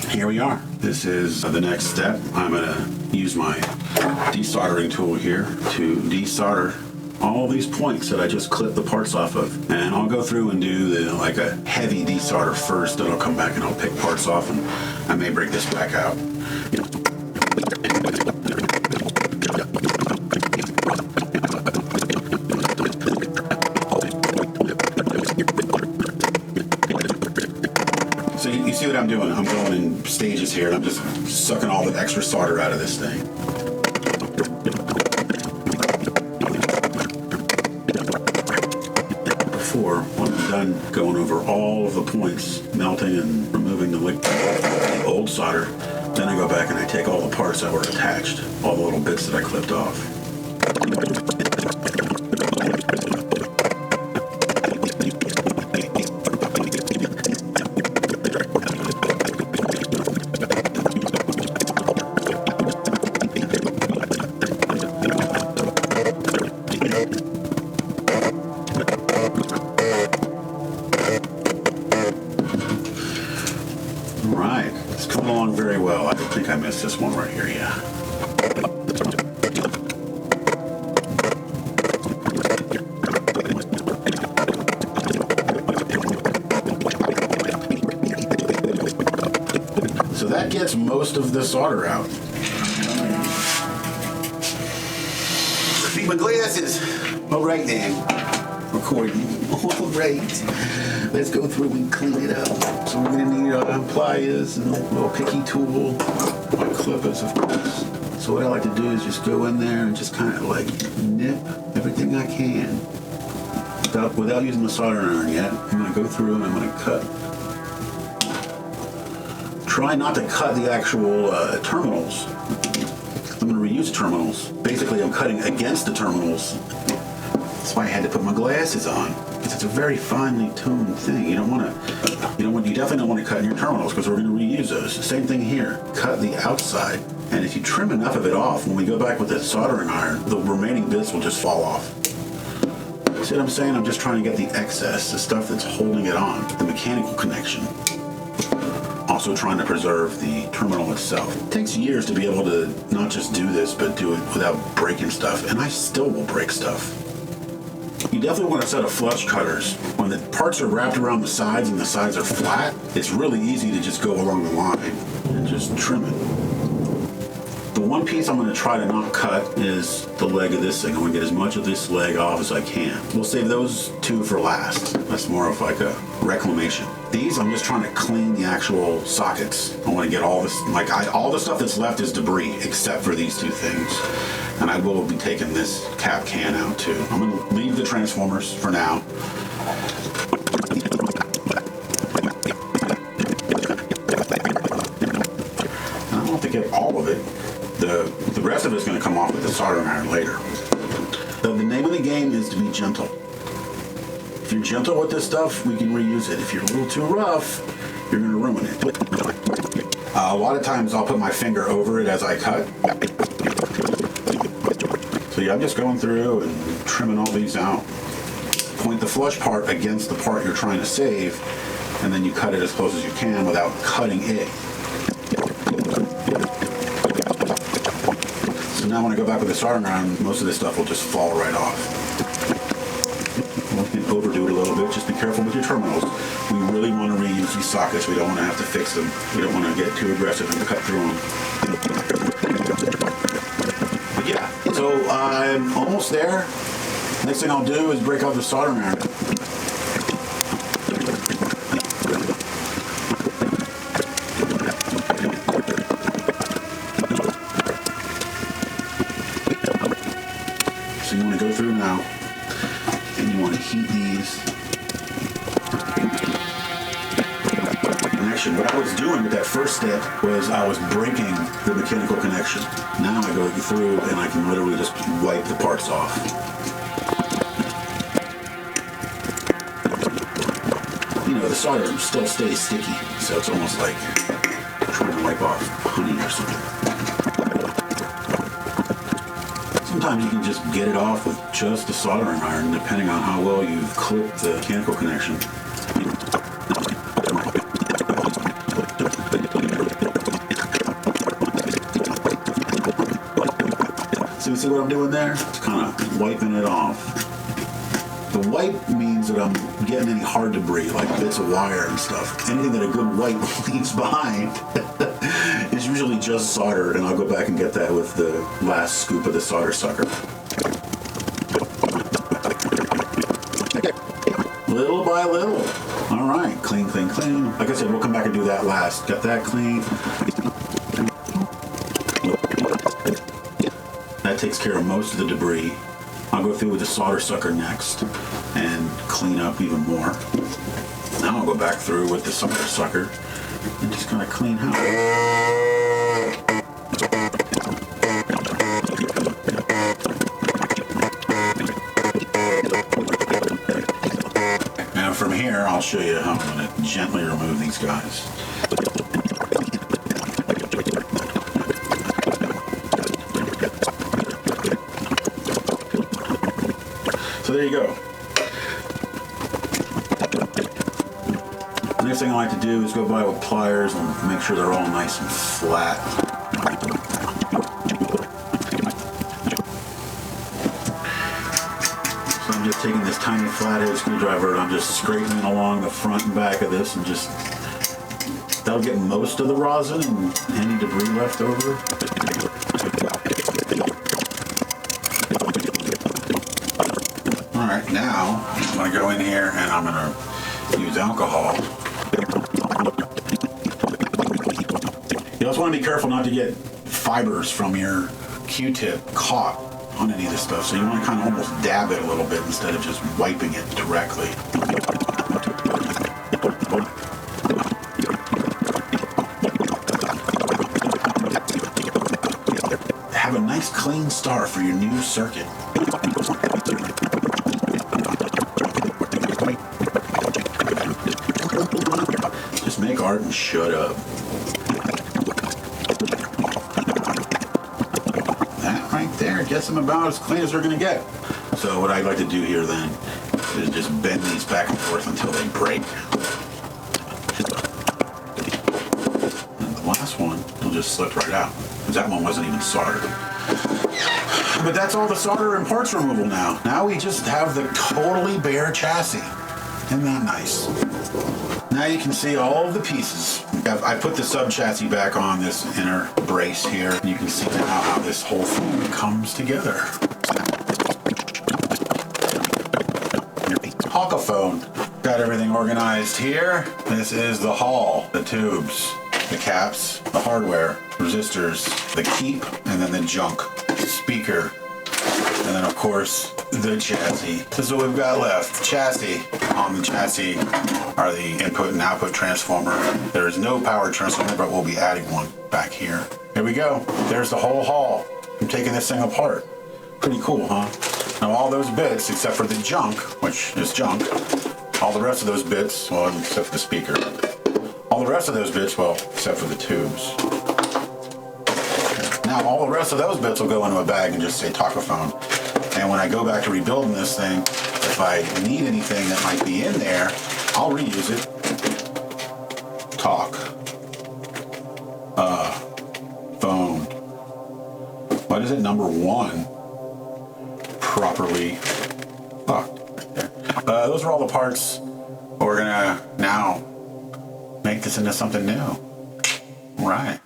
Here we are. This is the next step. I'm going to use my desoldering tool here to desolder all these points that I just clipped the parts off of. And I'll go through and do like a heavy desolder first, then I'll come back and I'll pick parts off, and I may break this back out. So you see what I'm doing? I'm going in stages here, and I'm just sucking all the extra solder out of this thing. When I'm done going over all of the points, melting and removing the old solder, then I go back and I take all the parts that were attached, all the little bits that I clipped off. Right, it's coming along very well. I think I missed this one right here, yeah. So that gets most of the solder out. Need my glasses. All right then. Recording. All right. Let's go through and clean it up. So we're going to need pliers and a little picky tool, my clippers, of course. So what I like to do is just go in there and just kind of like nip everything I can without using the soldering iron yet. I'm going to go through and I'm going to cut. Try not to cut the actual terminals. I'm going to reuse terminals. Basically, I'm cutting against the terminals. That's why I had to put my glasses on. It's a very finely tuned thing. You definitely don't want to cut in your terminals because we're going to reuse those. Same thing here. Cut the outside, and if you trim enough of it off, when we go back with the soldering iron, the remaining bits will just fall off. See what I'm saying? I'm just trying to get the excess, the stuff that's holding it on, the mechanical connection. Also trying to preserve the terminal itself. It takes years to be able to not just do this, but do it without breaking stuff, and I still will break stuff. You definitely want a set of flush cutters. When the parts are wrapped around the sides and the sides are flat, it's really easy to just go along the line and just trim it. The one piece I'm going to try to not cut is the leg of this thing. I'm going to get as much of this leg off as I can. We'll save those two for last. That's more of like a reclamation. These, I'm just trying to clean the actual sockets. I want to get all this, all the stuff that's left is debris, except for these two things. And I will be taking this cap can out too. I'm going to leave the transformers for now. I don't have to get all of it. The rest of it's going to come off with the soldering iron later. The name of the game is to be gentle. If you're gentle with this stuff, we can reuse it. If you're a little too rough, you're going to ruin it. A lot of times I'll put my finger over it as I cut. So yeah, I'm just going through and trimming all these out. Point the flush part against the part you're trying to save, and then you cut it as close as you can without cutting it. So now when I go back with the soldering iron, most of this stuff will just fall right off. We can overdo it a little bit. Just be careful with your terminals. We really want to reuse these sockets. We don't want to have to fix them. We don't want to get too aggressive and cut through them. But yeah, so I'm almost there. Next thing I'll do is break out the soldering iron. So you want to go through now, and you want to heat these. And actually, what I was doing with that first step was I was breaking the mechanical connection. Now I go through and I can literally just wipe the parts off. You know, the solder still stays sticky, so it's almost like trying to wipe off honey or something. Sometimes you can just get it off with just the soldering iron, depending on how well you've clipped the mechanical connection. see what I'm doing there? It's kind of wiping it off. The wipe means that I'm getting any hard debris, like bits of wire and stuff. Anything that a good wipe leaves behind is usually just solder, and I'll go back and get that with the last scoop of the solder sucker. Little by little. All right, clean, clean, clean. Like I said, we'll come back and do that last. Got that clean. That takes care of most of the debris. I'll go through with the solder sucker next and clean up even more. Now I'll go back through with the solder sucker and just kind of clean out. Now from here, I'll show you how I'm going to gently remove these guys. So there you go. The next thing I like to do is go by with pliers and make sure they're all nice and flat. So I'm just taking this tiny flathead screwdriver and I'm just scraping along the front and back of this and just, that'll get most of the rosin and any debris left over. Alright, now I'm going to go in here and I'm going to use alcohol. You also want to be careful not to get fibers from your Q-tip caught on any of this stuff, so you want to kind of almost dab it a little bit instead of just wiping it directly. Have a nice clean start for your new circuit. Just make art and shut up. That right there gets them about as clean as they're going to get. So what I'd like to do here then is just bend these back and forth until they break. And the last one will just slip right out, because that one wasn't even soldered. But that's all the solder and parts removal now. Now we just have the totally bare chassis. Isn't that nice? Now you can see all of the pieces. I put the sub chassis back on this inner brace here. And you can see now how this whole thing comes together. Hawkaphone. Got everything organized here. This is the hull, the tubes, the caps, the hardware, resistors, the keep, and then the junk, speaker, and then of course the chassis. This is what we've got left. Chassis. On the chassis are the input and output transformer. There is no power transformer, but we'll be adding one back here. Here we go. There's the whole hull. I'm taking this thing apart. Pretty cool, huh? Now all those bits, except for the junk, which is junk, all the rest of those bits, well, except for the speaker, all the rest of those bits, well, except for the tubes. Now all the rest of those bits will go into a bag and just say Talkaphone. And when I go back to rebuilding this thing, if I need anything that might be in there, I'll reuse it. Talk. Phone. What is it? Number 1. Properly fucked. Right there. Those are all the parts. We're gonna now make this into something new. All right.